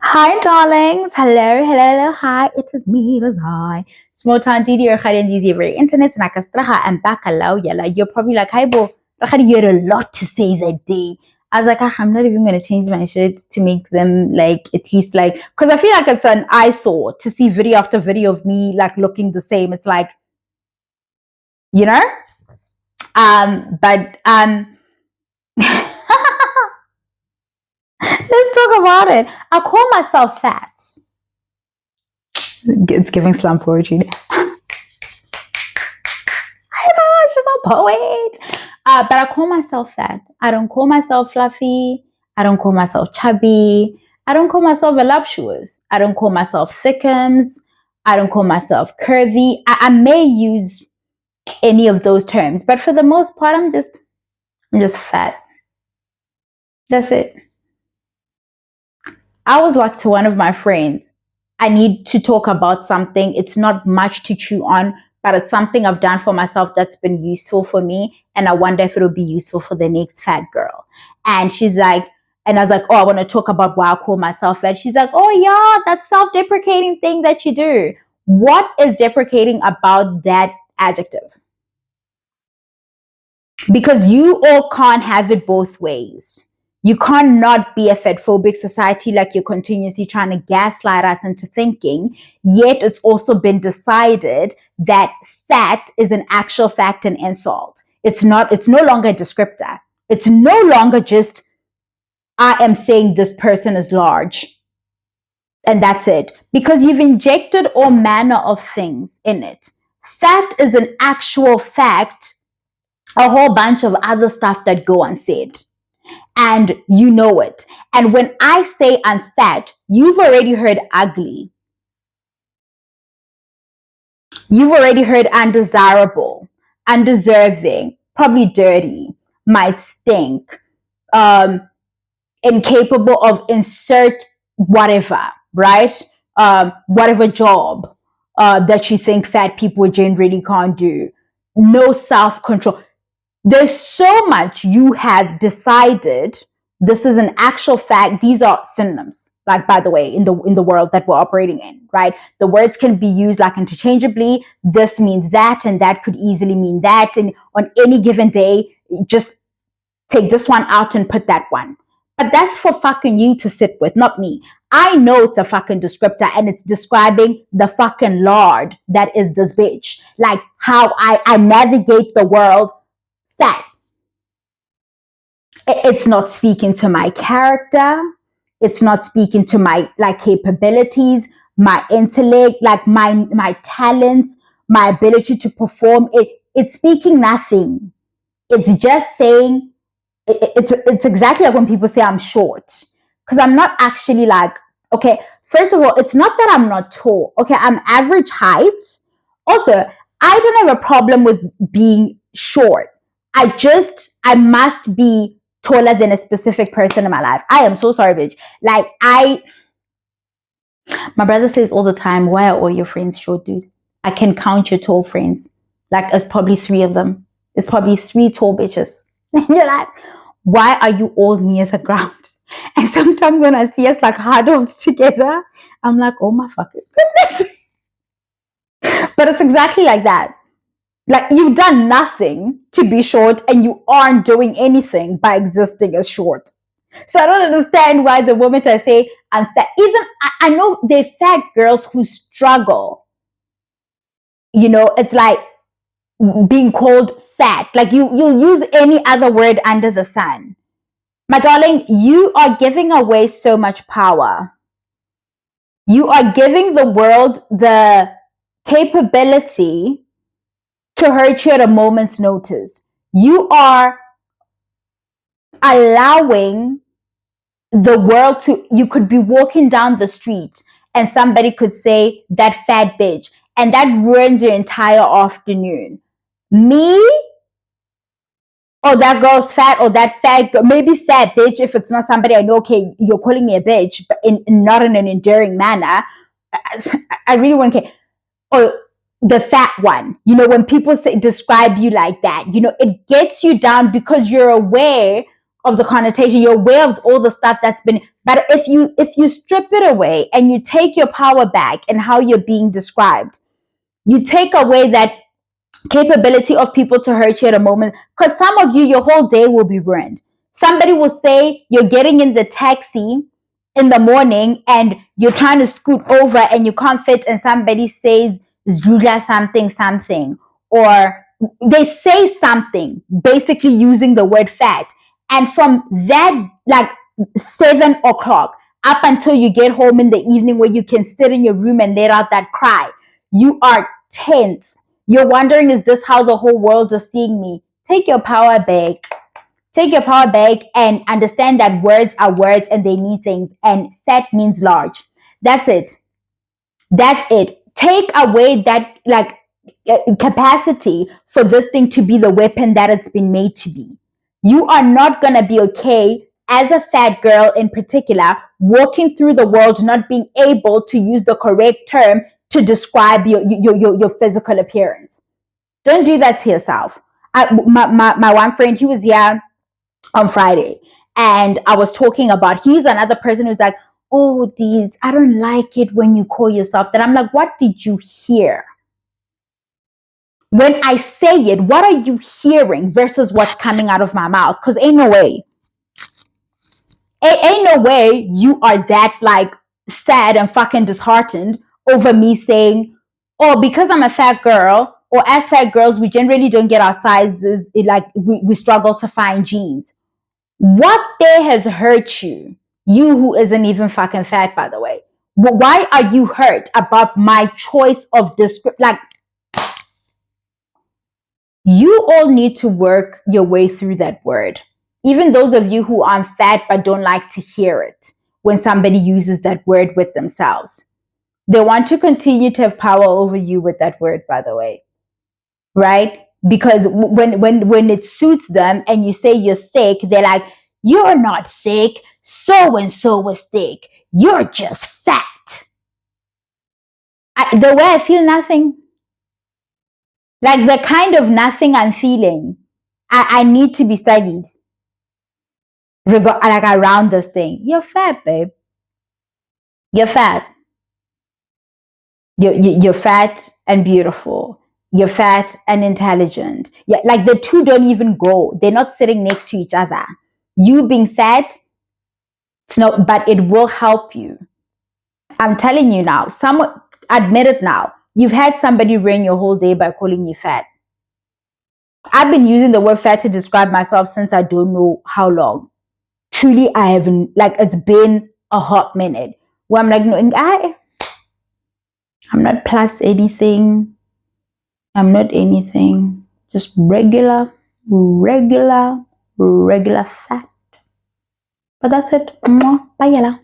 Hi, darlings. Hello, hello, hello. Hi, it is me, Lazai. Small town Didi or Khadin Didi very internet and Akastraha and Bakalau Yala. You're probably like, hi, Bo. You had a lot to say that day. I was like, I'm not even going to change my shirts to make them like at least like, because I feel like it's an eyesore to see video after video of me like looking the same. It's like, you know? But let's talk about it. I call myself fat. It's giving slum poetry. She's a poet. But I call myself fat. I don't call myself fluffy. I don't call myself chubby. I don't call myself voluptuous. I don't call myself thickums. I don't call myself curvy. I may use any of those terms, but for the most part, I'm just fat. That's it. I was like to one of my friends, I need to talk about something. It's not much to chew on, but it's something I've done for myself that's been useful for me. And I wonder if it'll be useful for the next fat girl. And she's like, and I was like, oh, I want to talk about why I call myself fat. She's like, oh, yeah, that self deprecating thing that you do. What is deprecating about that adjective? Because you all can't have it both ways. You can't not be a fatphobic society like you're continuously trying to gaslight us into thinking, yet it's also been decided that fat is an actual fact and insult. It's no longer a descriptor. It's no longer just, I am saying this person is large. And that's it. Because you've injected all manner of things in it. Fat is an actual fact, a whole bunch of other stuff that go unsaid. And you know it. And when I say I'm fat, you've already heard ugly. You've already heard undesirable, undeserving, probably dirty, might stink, incapable of insert whatever, right? Whatever job that you think fat people generally can't do. No self-control. There's so much you have decided. This is an actual fact. These are synonyms, like, by the way, in the world that we're operating in, right? The words can be used like interchangeably. This means that, and that could easily mean that. And on any given day, just take this one out and put that one. But that's for fucking you to sit with, not me. I know it's a fucking descriptor and it's describing the fucking lord that is this bitch. Like how I navigate the world fat. It's not speaking to my character. It's not speaking to my like capabilities, my intellect, like my talents, my ability to perform. It's speaking nothing. It's just saying it's exactly like when people say I'm short. Because I'm not actually like, okay, first of all, it's not that I'm not tall. Okay, I'm average height. Also, I don't have a problem with being short. I must be taller than a specific person in my life. I am so sorry, bitch. Like, my brother says all the time, why are all your friends short, dude? I can count your tall friends. Like, it's probably three of them. It's probably three tall bitches. You're like, why are you all near the ground? And sometimes when I see us like huddled together, I'm like, oh my fucking goodness. But it's exactly like that. Like, you've done nothing to be short and you aren't doing anything by existing as short. So I don't understand why the moment I say I'm fat, even I know they're fat girls who struggle. You know, it's like being called fat. Like you'll use any other word under the sun. My darling, you are giving away so much power. You are giving the world the capability to hurt you at a moment's notice. You are allowing the world to, you could be walking down the street and somebody could say that fat bitch, and that ruins your entire afternoon. Me, oh, that girl's fat, or that fat girl, maybe fat bitch if it's not somebody I know. Okay, you're calling me a bitch, but not in an endearing manner. I really wouldn't care. Or the fat one, you know, when people say describe you like that, you know, it gets you down because you're aware of the connotation. You're aware of all the stuff that's been, but if you strip it away and you take your power back and how you're being described, you take away that capability of people to hurt you at a moment, because some of you, your whole day will be ruined. Somebody will say you're getting in the taxi in the morning and you're trying to scoot over and you can't fit, and somebody says Zula something, or they say something basically using the word fat, and from that, like 7 o'clock up until you get home in the evening where you can sit in your room and let out that cry, you are tense. You're wondering, is this how the whole world is seeing me? Take your power back. Take your power back and understand that words are words and they mean things, and fat means large. That's it. That's it. Take away that capacity for this thing to be the weapon that it's been made to be. You are not going to be okay as a fat girl in particular, walking through the world not being able to use the correct term to describe your physical appearance. Don't do that to yourself. My one friend, he was here on Friday, and I was talking about, he's another person who's like, oh, Deeds, I don't like it when you call yourself that. I'm like, what did you hear? When I say it, what are you hearing versus what's coming out of my mouth? Because ain't no way. Ain't no way you are that like sad and fucking disheartened over me saying, oh, because I'm a fat girl, or as fat girls, we generally don't get our sizes. Like we struggle to find jeans. What day has hurt you? You who isn't even fucking fat, by the way. Why are you hurt about my choice of description? Like, you all need to work your way through that word. Even those of you who aren't fat but don't like to hear it when somebody uses that word with themselves. They want to continue to have power over you with that word, by the way. Right? Because when it suits them and you say you're thick, they're like, you're not thick, so and so was thick. You're just fat. The way I feel nothing. Like the kind of nothing I'm feeling, I need to be studied. Like around this thing. You're fat, babe. You're fat. You're fat and beautiful. You're fat and intelligent. Yeah, like the two don't even go. They're not sitting next to each other. You being fat, no, but it will help you. I'm telling you now, admit it now. You've had somebody ruin your whole day by calling you fat. I've been using the word fat to describe myself since I don't know how long. Truly, I haven't, like, it's been a hot minute where I'm like, no, I'm not plus anything. I'm not anything. Just regular fat. But that's it. Bye, yella.